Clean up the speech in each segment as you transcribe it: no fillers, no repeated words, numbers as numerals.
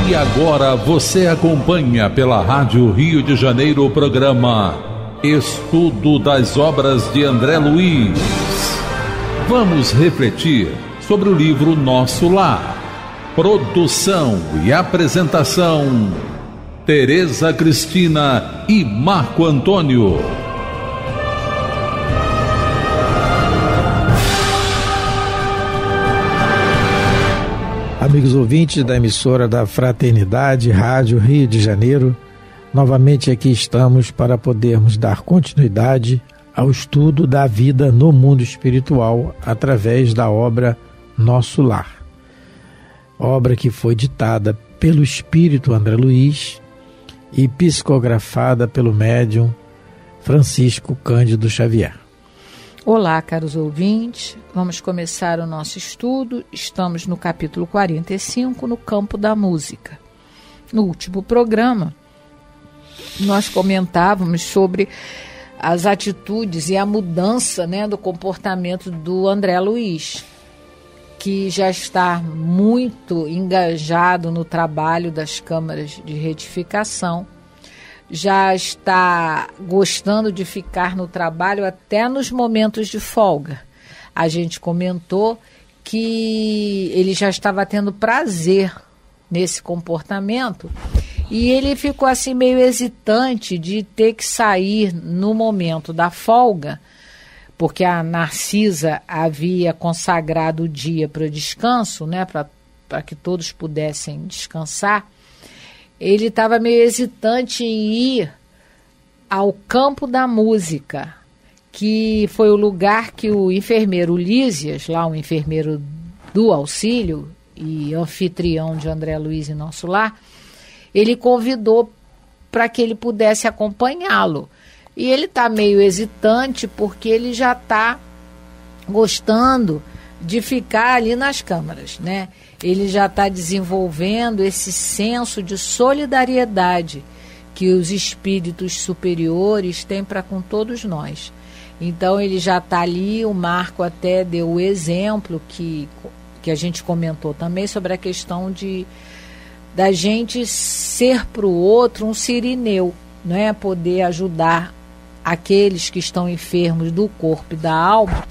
E agora você acompanha pela Rádio Rio de Janeiro o programa Estudo das Obras de André Luiz. Vamos refletir sobre o livro Nosso Lar. Produção e apresentação, Tereza Cristina e Marco Antônio. Amigos ouvintes da emissora da Fraternidade, Rádio Rio de Janeiro, novamente aqui estamos para podermos dar continuidade ao estudo da vida no mundo espiritual através da obra Nosso Lar. Obra que foi ditada pelo Espírito André Luiz e psicografada pelo médium Francisco Cândido Xavier. Olá, caros ouvintes, vamos começar o nosso estudo. Estamos no capítulo 45, no campo da música. No último programa, nós comentávamos sobre as atitudes e a mudança, do comportamento do André Luiz, que já está muito engajado no trabalho das câmaras de retificação, já está gostando de ficar no trabalho até nos momentos de folga. A gente comentou que ele já estava tendo prazer nesse comportamento e ele ficou assim meio hesitante de ter que sair no momento da folga, porque a Narcisa havia consagrado o dia para o descanso, para que todos pudessem descansar. Ele estava meio hesitante em ir ao campo da música, que foi o lugar que o enfermeiro Lísias, lá um enfermeiro do auxílio e anfitrião de André Luiz em Nosso Lar, ele convidou para que ele pudesse acompanhá-lo. E ele está meio hesitante porque ele já está gostando de ficar ali nas câmaras, Ele já está desenvolvendo esse senso de solidariedade que os espíritos superiores têm para com todos nós. Então ele já está ali, o Marco até deu o exemplo que a gente comentou também sobre a questão da gente ser para o outro um sirineu, poder ajudar aqueles que estão enfermos do corpo e da alma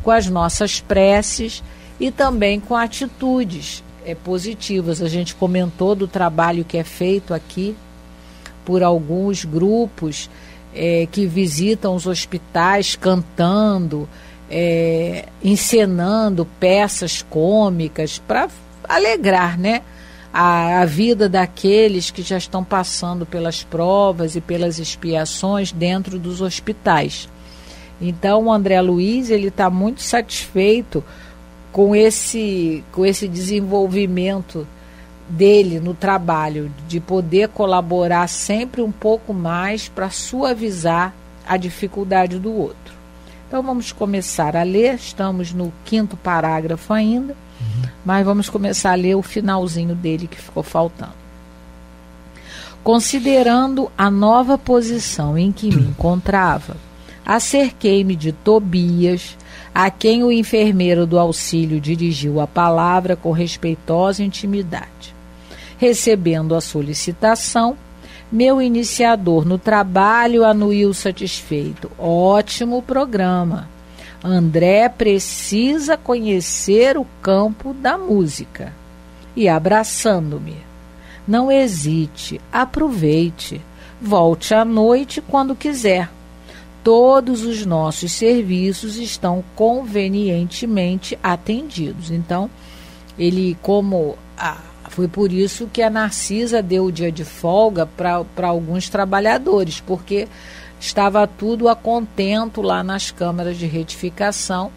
com as nossas preces e também com atitudes positivas. A gente comentou do trabalho que é feito aqui por alguns grupos que visitam os hospitais cantando, encenando peças cômicas para alegrar, a vida daqueles que já estão passando pelas provas e pelas expiações dentro dos hospitais. Então o André Luiz está muito satisfeito com esse desenvolvimento dele no trabalho, de poder colaborar sempre um pouco mais para suavizar a dificuldade do outro. Então vamos começar a ler, estamos no 5º parágrafo ainda, mas vamos começar a ler o finalzinho dele que ficou faltando. Considerando a nova posição em que me encontrava, acerquei-me de Tobias, a quem o enfermeiro do auxílio dirigiu a palavra com respeitosa intimidade. Recebendo a solicitação, meu iniciador no trabalho anuiu satisfeito. Ótimo programa. André precisa conhecer o campo da música. E abraçando-me. Não hesite, aproveite. Volte à noite quando quiser. Todos os nossos serviços estão convenientemente atendidos. Então, foi por isso que a Narcisa deu o dia de folga para alguns trabalhadores, porque estava tudo a contento lá nas câmaras de retificação.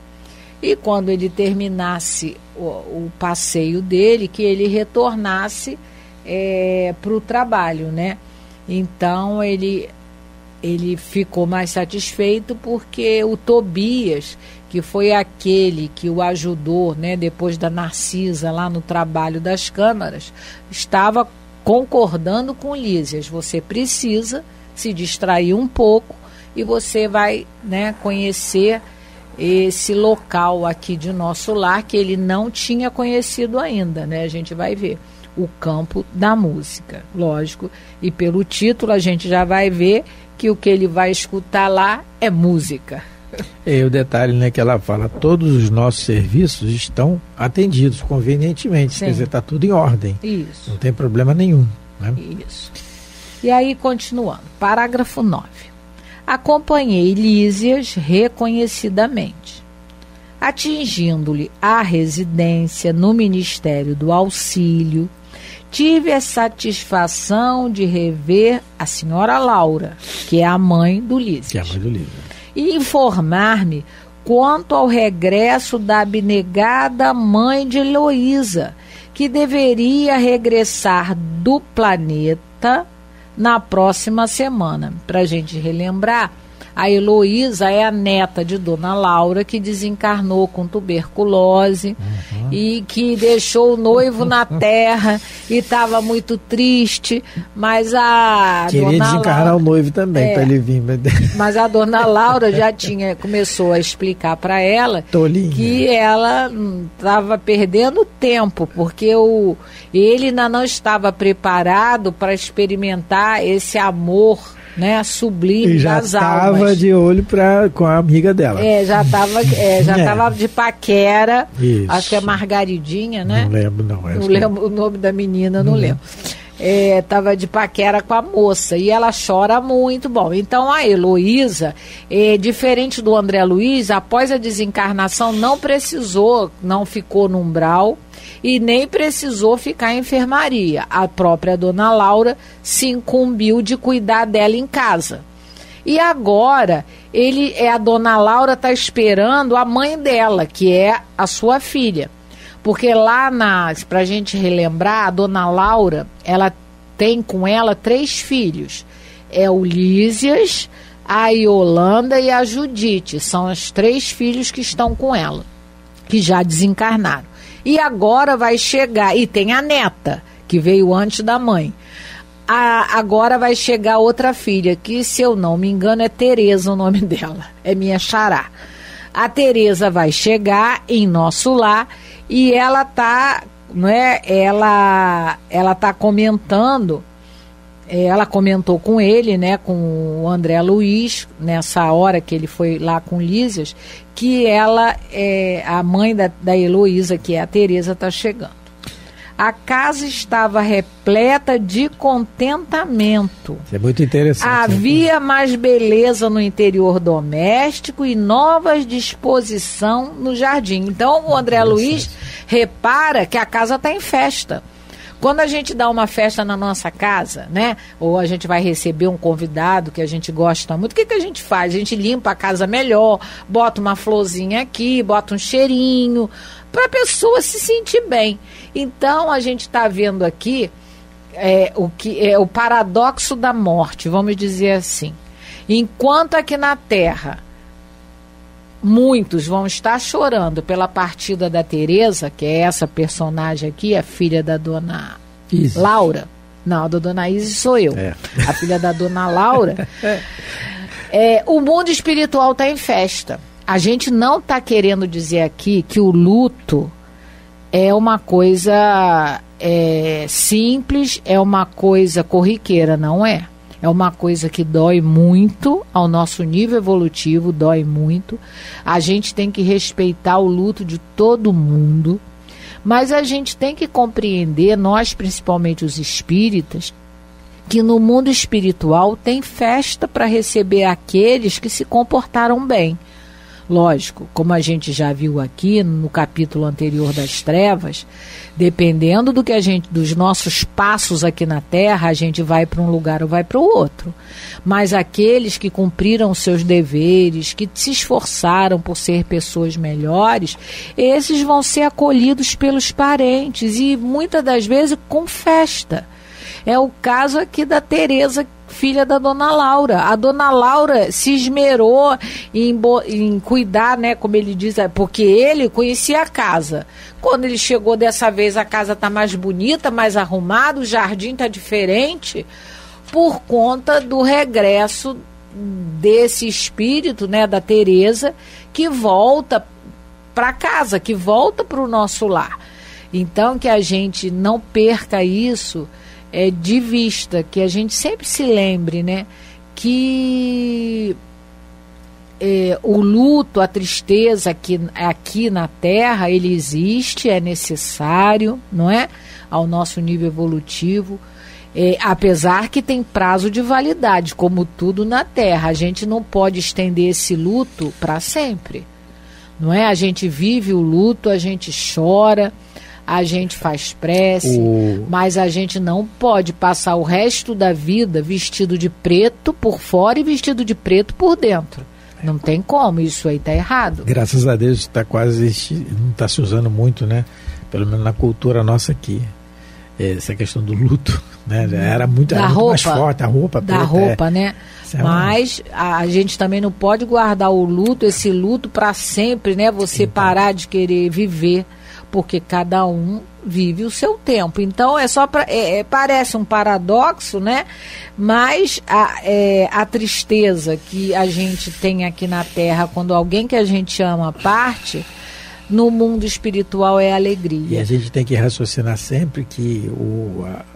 E quando ele terminasse o passeio dele, que ele retornasse para o trabalho, Então, ele ficou mais satisfeito porque o Tobias, que foi aquele que o ajudou, depois da Narcisa lá no trabalho das câmaras, estava concordando com Lísias. Você precisa se distrair um pouco e você vai conhecer esse local aqui de Nosso Lar que ele não tinha conhecido ainda, A gente vai ver. o campo da música, lógico. E pelo título a gente já vai ver que o que ele vai escutar lá é música. E o detalhe, né, que ela fala, todos os nossos serviços estão atendidos convenientemente. Sim. Quer dizer, está tudo em ordem. Isso. Não tem problema nenhum. Né? Isso. E aí, continuando, parágrafo 9. Acompanhei Lísias reconhecidamente, atingindo-lhe a residência no Ministério do Auxílio. Tive a satisfação de rever a senhora Laura, que é a mãe do Lísias. E informar-me quanto ao regresso da abnegada mãe de Heloísa, que deveria regressar do planeta na próxima semana. Para a gente relembrar, a Heloísa é a neta de Dona Laura, que desencarnou com tuberculose e que deixou o noivo na terra e estava muito triste, mas a queria Dona desencarnar Laura, o noivo também, para ele vir. Mas a Dona Laura já começou a explicar para ela que ela estava perdendo tempo, porque ele ainda não estava preparado para experimentar esse amor, né, sublime das almas. Já estava de olho com a amiga dela. Já estava de paquera. Isso. Acho que é Margaridinha, né? Não lembro, não. Não lembro o nome da menina, não lembro. Estava de paquera com a moça e ela chora muito. Bom, então a Heloísa, diferente do André Luiz, após a desencarnação não ficou no umbral e nem precisou ficar em enfermaria. A própria Dona Laura se incumbiu de cuidar dela em casa. E agora a Dona Laura está esperando a mãe dela, que é a sua filha. Porque lá, para a gente relembrar, a Dona Laura, ela tem com ela 3 filhos. É o Lísias, a Yolanda e a Judite. São os 3 filhos que estão com ela, que já desencarnaram. E agora vai chegar, e tem a neta, que veio antes da mãe. Agora vai chegar outra filha, que, se eu não me engano, é Tereza o nome dela. É minha xará. A Tereza vai chegar em nosso lar e ela tá, não é? Ela tá comentando, ela comentou com ele, né, com o André Luiz, nessa hora que ele foi lá com Lísias, que a mãe da Heloísa, que é a Tereza, está chegando. A casa estava repleta de contentamento. Isso é muito interessante. Havia mais beleza no interior doméstico e novas disposição no jardim. Então, o André Luiz repara que a casa está em festa. Quando a gente dá uma festa na nossa casa, né? Ou a gente vai receber um convidado que a gente gosta muito, o que a gente faz? A gente limpa a casa melhor, bota uma florzinha aqui, bota um cheirinho, para a pessoa se sentir bem. Então, a gente está vendo aqui o paradoxo da morte, vamos dizer assim. Enquanto aqui na Terra muitos vão estar chorando pela partida da Tereza, que é essa personagem aqui, a filha da Dona Isis. Laura. Não, a da Dona Isis sou eu. A filha da Dona Laura. O mundo espiritual está em festa. A gente não está querendo dizer aqui que o luto é uma coisa simples, é uma coisa corriqueira, não é? É uma coisa que dói muito ao nosso nível evolutivo, dói muito. A gente tem que respeitar o luto de todo mundo, mas a gente tem que compreender, nós principalmente os espíritas, que no mundo espiritual tem festa para receber aqueles que se comportaram bem. Lógico, como a gente já viu aqui no capítulo anterior das trevas, dependendo dos nossos passos aqui na Terra, a gente vai para um lugar ou vai para o outro. Mas aqueles que cumpriram seus deveres, que se esforçaram por ser pessoas melhores, esses vão ser acolhidos pelos parentes e muitas das vezes com festa. É o caso aqui da Tereza, filha da Dona Laura. A Dona Laura se esmerou em cuidar, né, como ele diz, porque ele conhecia a casa. Quando ele chegou dessa vez, a casa está mais bonita, mais arrumada, o jardim está diferente, por conta do regresso desse espírito, né, da Tereza, que volta para casa, que volta para o nosso lar. Então, que a gente não perca isso de vista, que a gente sempre se lembre, né, que o luto, a tristeza aqui na Terra, ele existe, é necessário, não é? Ao nosso nível evolutivo, apesar que tem prazo de validade, como tudo na Terra. A gente não pode estender esse luto para sempre, não é? A gente vive o luto, a gente chora, a gente faz prece, mas a gente não pode passar o resto da vida vestido de preto por fora e vestido de preto por dentro. Não tem como, isso aí está errado. Graças a Deus está não está se usando muito, né? Pelo menos na cultura nossa aqui. Essa questão do luto, né? Era muito mais forte, a roupa preta. Da roupa, né? Mas a gente também não pode guardar esse luto para sempre, né? Você parar de querer viver, porque cada um vive o seu tempo. Então parece um paradoxo, né? Mas a tristeza que a gente tem aqui na Terra quando alguém que a gente ama parte, no mundo espiritual é alegria. E a gente tem que raciocinar sempre que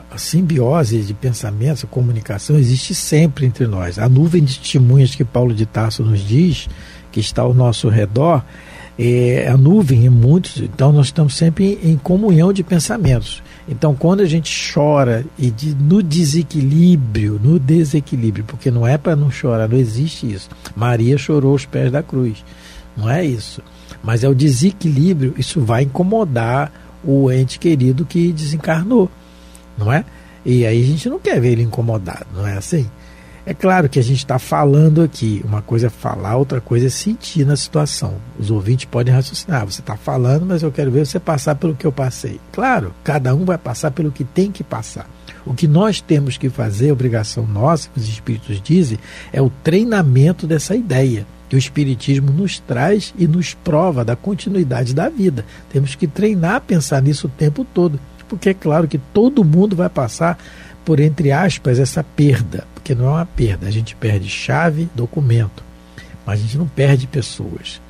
a simbiose de pensamentos, a comunicação existe sempre entre nós. A nuvem de testemunhas que Paulo de Tarso nos diz, que está ao nosso redor, a nuvem em muitos, então nós estamos sempre em comunhão de pensamentos. Então quando a gente chora no desequilíbrio, porque não é para não chorar, não existe isso. Maria chorou aos pés da cruz, não é isso. Mas é o desequilíbrio, isso vai incomodar o ente querido que desencarnou, não é? E aí a gente não quer ver ele incomodado, não é assim? É claro que a gente está falando aqui, uma coisa é falar, outra coisa é sentir na situação. Os ouvintes podem raciocinar, você está falando, mas eu quero ver você passar pelo que eu passei. Claro, cada um vai passar pelo que tem que passar. O que nós temos que fazer, obrigação nossa, que os espíritos dizem, é o treinamento dessa ideia que o Espiritismo nos traz e nos prova da continuidade da vida. Temos que treinar a pensar nisso o tempo todo, porque é claro que todo mundo vai passar por, entre aspas, essa perda, porque não é uma perda, a gente perde chave, documento, mas a gente não perde pessoas.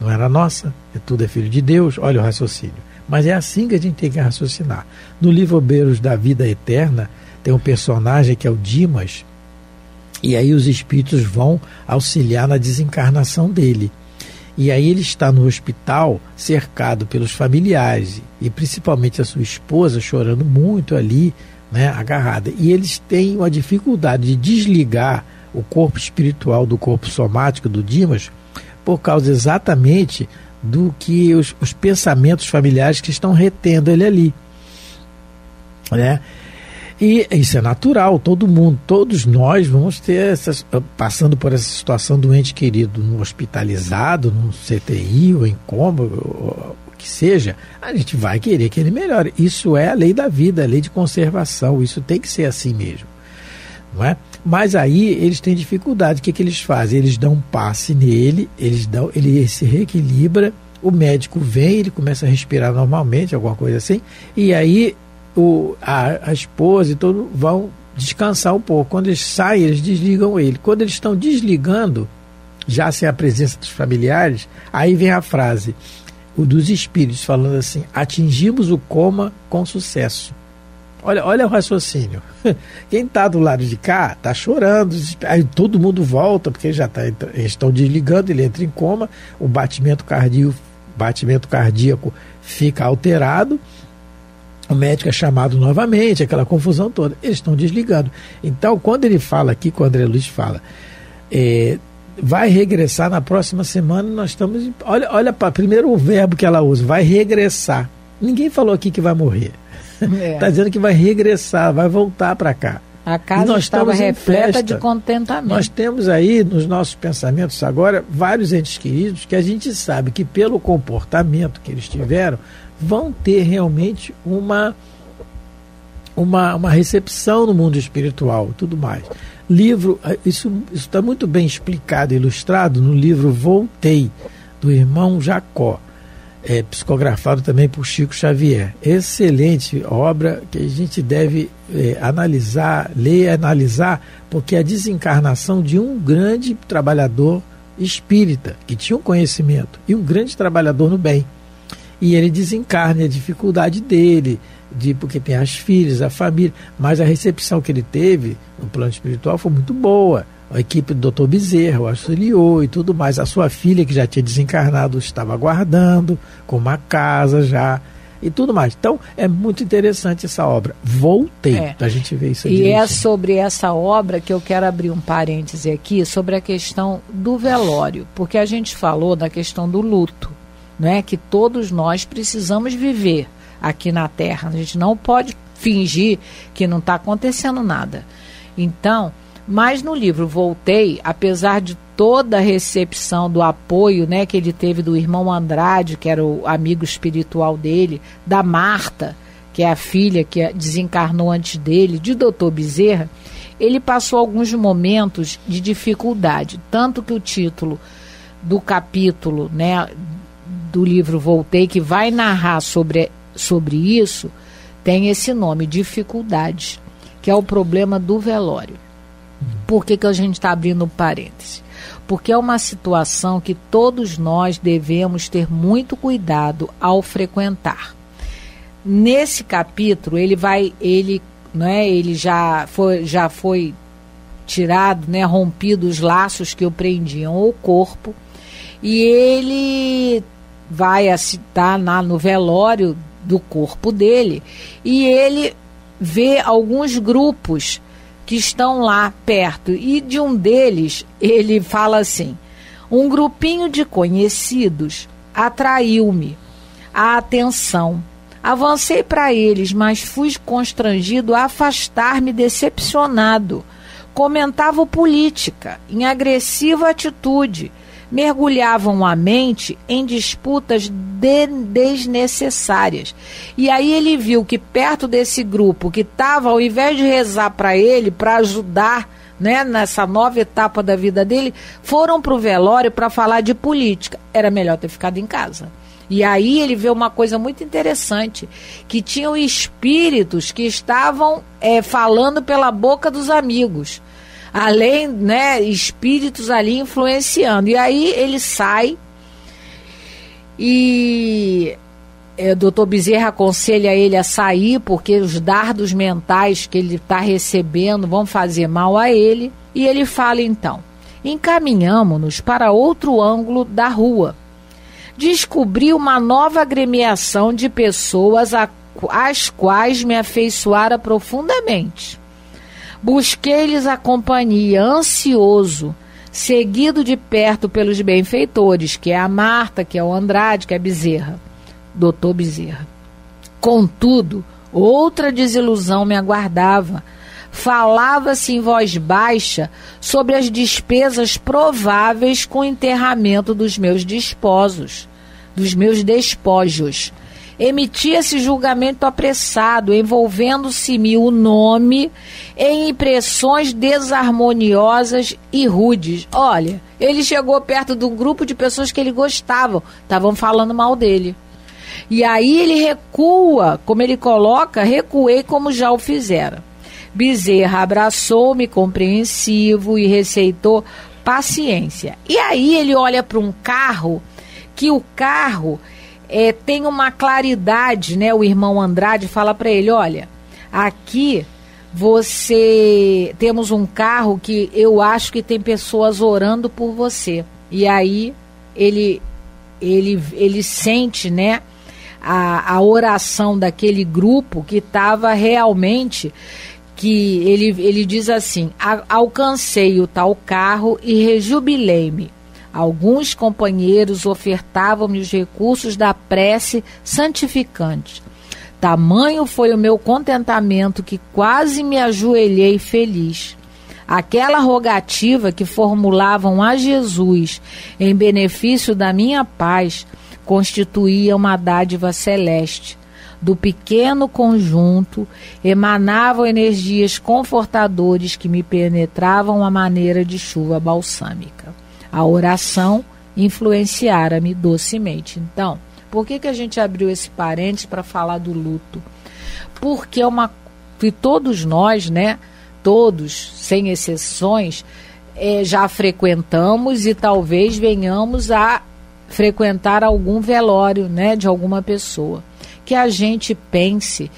Não era nossa, tudo é filho de Deus, olha o raciocínio. Mas é assim que a gente tem que raciocinar. No livro Obreiros da Vida Eterna, tem um personagem que é o Dimas, e aí os espíritos vão auxiliar na desencarnação dele. E aí ele está no hospital, cercado pelos familiares, e principalmente a sua esposa chorando muito ali, né, agarrada. E eles têm uma dificuldade de desligar o corpo espiritual do corpo somático do Dimas, por causa exatamente do que os pensamentos familiares que estão retendo ele ali, né? E isso é natural, todo mundo, todos nós vamos ter passando por essa situação do ente querido hospitalizado, no CTI ou em coma, o que seja, a gente vai querer que ele melhore. Isso é a lei da vida, a lei de conservação, isso tem que ser assim mesmo, não é? Mas aí eles têm dificuldade, o que eles fazem? Eles dão um passe nele, ele se reequilibra, o médico vem, ele começa a respirar normalmente, alguma coisa assim, e aí a esposa e todo vão descansar um pouco. Quando eles saem, eles desligam ele. Quando eles estão desligando, já sem a presença dos familiares, aí vem a frase dos espíritos falando assim: atingimos o coma com sucesso. Olha o raciocínio. Quem está do lado de cá está chorando, aí todo mundo volta, porque eles estão desligando, ele entra em coma, o batimento cardíaco fica alterado, o médico é chamado novamente, aquela confusão toda, eles estão desligando. Então, quando ele fala aqui, quando o André Luiz fala, vai regressar na próxima semana, nós estamos... Olha primeiro o verbo que ela usa, vai regressar. Ninguém falou aqui que vai morrer. Está dizendo que vai regressar, vai voltar para cá. A casa estava repleta de contentamento. Nós temos aí nos nossos pensamentos agora vários entes queridos que a gente sabe que pelo comportamento que eles tiveram vão ter realmente uma recepção no mundo espiritual, tudo mais. Livro, isso está muito bem explicado e ilustrado no livro Voltei, do irmão Jacó, psicografado também por Chico Xavier. Excelente obra que a gente deve analisar, ler e analisar, porque é a desencarnação de um grande trabalhador espírita, que tinha um conhecimento, e um grande trabalhador no bem. e ele desencarna a dificuldade dele, porque tem as filhas, a família, mas a recepção que ele teve no plano espiritual foi muito boa. A equipe do Dr. Bezerra o auxiliou e tudo mais. A sua filha, que já tinha desencarnado, estava aguardando, com uma casa já e tudo mais. Então, é muito interessante essa obra. Voltei, a gente ver isso aí. E é sobre essa obra que eu quero abrir um parêntese aqui, sobre a questão do velório, porque a gente falou da questão do luto, né? Que todos nós precisamos viver aqui na Terra. A gente não pode fingir que não está acontecendo nada. Então, mas no livro Voltei, apesar de toda a recepção do apoio, né, que ele teve do irmão Andrade, que era o amigo espiritual dele, da Marta, que é a filha que desencarnou antes dele, de Dr. Bezerra, ele passou alguns momentos de dificuldade. Tanto que o título do capítulo, né, do livro Voltei, que vai narrar sobre isso, tem esse nome, dificuldade, que é o problema do velório. Por que a gente está abrindo parêntese? Porque é uma situação que todos nós devemos ter muito cuidado ao frequentar. Nesse capítulo, ele já foi tirado, né, rompido os laços que o prendiam ao corpo, e ele vai estar no velório do corpo dele, e ele vê alguns grupos que estão lá perto, e de um deles ele fala assim: um grupinho de conhecidos atraiu-me a atenção. Avancei para eles, mas fui constrangido a afastar-me decepcionado. Comentavam política, em agressiva atitude, mergulhavam a mente em disputas desnecessárias. E aí ele viu que perto desse grupo que estava, ao invés de rezar para ele, para ajudar, né, nessa nova etapa da vida dele, foram para o velório para falar de política. Era melhor ter ficado em casa. E aí ele vê uma coisa muito interessante, que tinham espíritos que estavam falando pela boca dos amigos. Além, né, espíritos ali influenciando. E aí ele sai e o Dr. Bezerra aconselha ele a sair, porque os dardos mentais que ele está recebendo vão fazer mal a ele. E ele fala então: encaminhamos-nos para outro ângulo da rua. Descobri uma nova agremiação de pessoas às quais me afeiçoara profundamente. Busquei-lhes a companhia, ansioso, seguido de perto pelos benfeitores, que é a Marta, que é o Andrade, que é Bezerra, Dr. Bezerra. Contudo, outra desilusão me aguardava. Falava-se em voz baixa sobre as despesas prováveis com o enterramento dos meus despojos. Emitia-se julgamento apressado, envolvendo-se-me o nome em impressões desarmoniosas e rudes. Olha, ele chegou perto de um grupo de pessoas que ele gostava, estavam falando mal dele. E aí ele recua, como ele coloca, recuei como já o fizera. Bezerra abraçou-me compreensivo e receitou paciência. E aí ele olha para um carro, que o carro tem uma claridade, né? O irmão Andrade fala para ele: olha, aqui temos um carro que eu acho que tem pessoas orando por você. E aí ele sente, né, a oração daquele grupo que estava realmente, que ele diz assim: alcancei o tal carro e rejubilei-me. Alguns companheiros ofertavam-me os recursos da prece santificante. Tamanho foi o meu contentamento que quase me ajoelhei feliz. Aquela rogativa que formulavam a Jesus em benefício da minha paz constituía uma dádiva celeste. Do pequeno conjunto emanavam energias confortadoras que me penetravam à maneira de chuva balsâmica. A oração influenciara-me docemente. Então, por que a gente abriu esse parênteses para falar do luto? Porque que todos nós, né, todos, sem exceções, já frequentamos e talvez venhamos a frequentar algum velório, né, de alguma pessoa. Que a gente pense,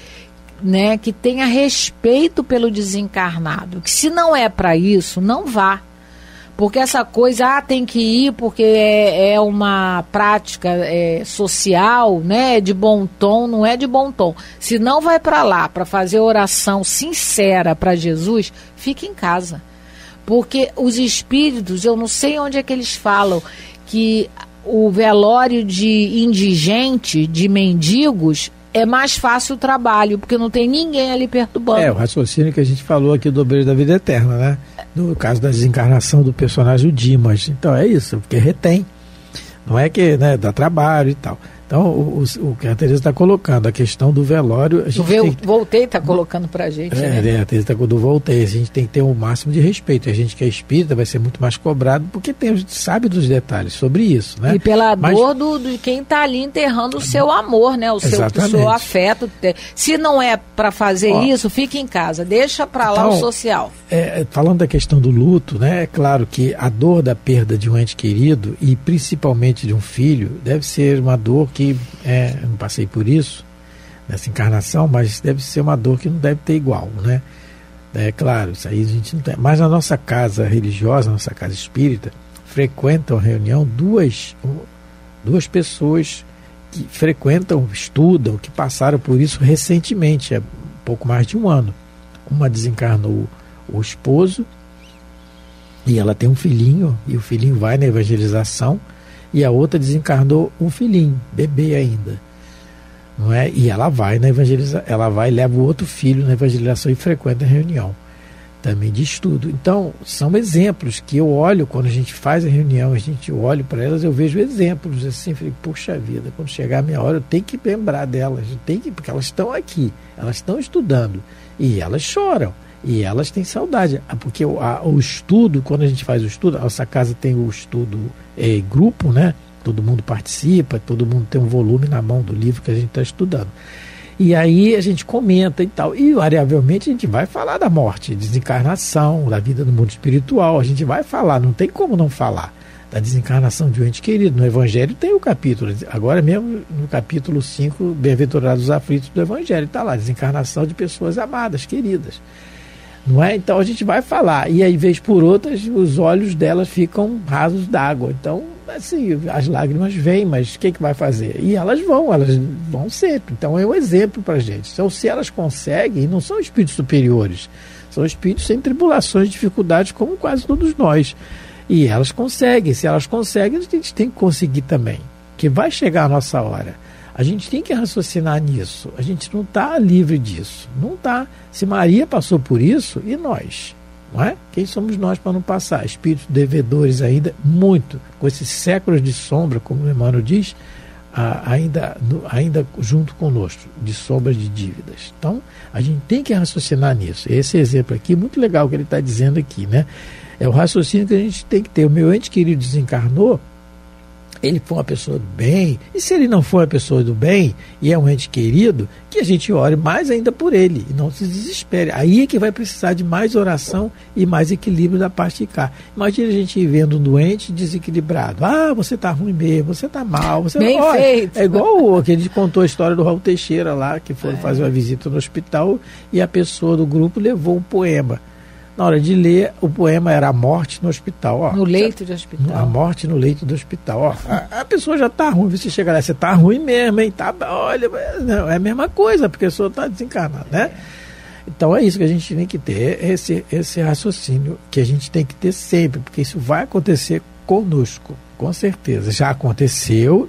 né, que tenha respeito pelo desencarnado, que se não é para isso, não vá. Porque essa coisa, tem que ir porque é uma prática social, né, de bom tom, não é de bom tom. Se não vai para lá para fazer oração sincera para Jesus, fique em casa. Porque os espíritos, eu não sei onde é que eles falam, que o velório de indigente, de mendigos, é mais fácil o trabalho, porque não tem ninguém ali perturbando. O raciocínio que a gente falou aqui do Obreiro da Vida Eterna, né? No caso da desencarnação do personagem, o Dimas. Então é isso, porque retém. Não é que, né, dá trabalho e tal. Então, o que a Tereza está colocando, a questão do velório... Voltei está colocando para a gente. A Tereza está do Voltei. A gente tem que ter o máximo de respeito. A gente que é espírita vai ser muito mais cobrado, porque sabe dos detalhes sobre isso, né? E pela dor de quem está ali enterrando o seu amor, né? O seu afeto. Se não é para fazer isso, fique em casa. Deixa para lá o social. Falando da questão do luto, né? É claro que a dor da perda de um ente querido, e principalmente de um filho, deve ser uma dor que eu não passei por isso nessa encarnação, mas deve ser uma dor que não deve ter igual, né? É claro, isso aí a gente não tem. Mas na nossa casa religiosa, nossa casa espírita, frequentam a reunião duas pessoas que frequentam, estudam, que passaram por isso recentemente, há pouco mais de um ano. Uma desencarnou o esposo e ela tem um filhinho, e o filhinho vai na evangelização, e a outra desencarnou um filhinho, bebê ainda, não é? E ela vai na evangelização, ela vai e leva o outro filho na evangelização e frequenta a reunião também de estudo. Então, são exemplos que eu olho quando a gente faz a reunião, a gente olha para elas, eu vejo exemplos assim, falei, puxa vida, quando chegar a minha hora eu tenho que lembrar delas, porque elas estão aqui, elas estão estudando, e elas choram, e elas têm saudade, porque o estudo, quando a gente faz o estudo, a nossa casa tem o estudo grupo, né? Todo mundo participa, todo mundo tem um volume na mão do livro que a gente está estudando. E aí a gente comenta e tal. E, variavelmente, a gente vai falar da morte, desencarnação, da vida no mundo espiritual. A gente vai falar, não tem como não falar da desencarnação de um ente querido. No Evangelho tem o capítulo, agora mesmo no capítulo 5, Bem-aventurados os aflitos do Evangelho, está lá, desencarnação de pessoas amadas, queridas. Não é? Então a gente vai falar, e aí vez por outras os olhos delas ficam rasos d'água, então assim, as lágrimas vêm, mas o que vai fazer? E elas vão sempre, então é um exemplo para a gente. Então, se elas conseguem, não são espíritos superiores, são espíritos sem tribulações, dificuldades, como quase todos nós, e elas conseguem. Se elas conseguem, a gente tem que conseguir também, que vai chegar a nossa hora. A gente tem que raciocinar nisso. A gente não está livre disso. Não está. Se Maria passou por isso, e nós? Não é? Quem somos nós para não passar? Espíritos devedores ainda, muito. Com esses séculos de sombra, como o Emmanuel diz, ainda junto conosco, de sombras de dívidas. Então, a gente tem que raciocinar nisso. Esse exemplo aqui, muito legal que ele está dizendo aqui, né? É o raciocínio que a gente tem que ter. O meu ente querido desencarnou, ele foi uma pessoa do bem, e se ele não for uma pessoa do bem, e é um ente querido, que a gente ore mais ainda por ele, e não se desespere. Aí é que vai precisar de mais oração e mais equilíbrio da parte de cá. Imagina a gente vendo um doente desequilibrado. Você está ruim mesmo, você está mal. Bem feito. É igual que a gente contou a história do Raul Teixeira lá, que foi fazer uma visita no hospital, e a pessoa do grupo levou um poema. Na hora de ler, o poema era a morte no hospital. No leito do hospital. A morte no leito do hospital. A pessoa já está ruim. Você chega lá, você está ruim mesmo, hein? Olha, não, é a mesma coisa, porque a pessoa está desencarnada, né? Então é isso que a gente tem que ter, esse raciocínio que a gente tem que ter sempre, porque isso vai acontecer conosco, com certeza. Já aconteceu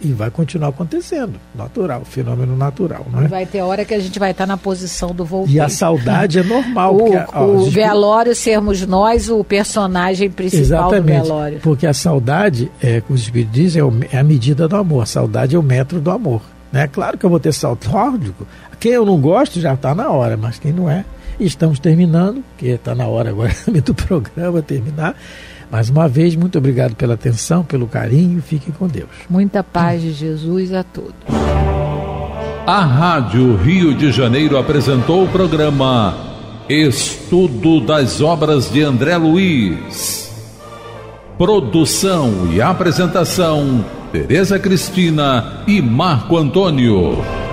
e vai continuar acontecendo. Natural, fenômeno natural, não é? Vai ter hora que a gente vai estar na posição do voltei. E a saudade é normal. O velório sermos nós o personagem principal. Exatamente, do velório. Porque a saudade, como os espíritos dizem, é a medida do amor. A saudade é o metro do amor. Né? Claro que eu vou ter saudade. Quem eu não gosto já está na hora, mas quem não é, estamos terminando, porque está na hora agora do programa terminar. Mais uma vez, muito obrigado pela atenção, pelo carinho, fiquem com Deus. Muita paz de Jesus a todos. A Rádio Rio de Janeiro apresentou o programa Estudo das Obras de André Luiz. Produção e apresentação, Tereza Cristina e Marco Antônio.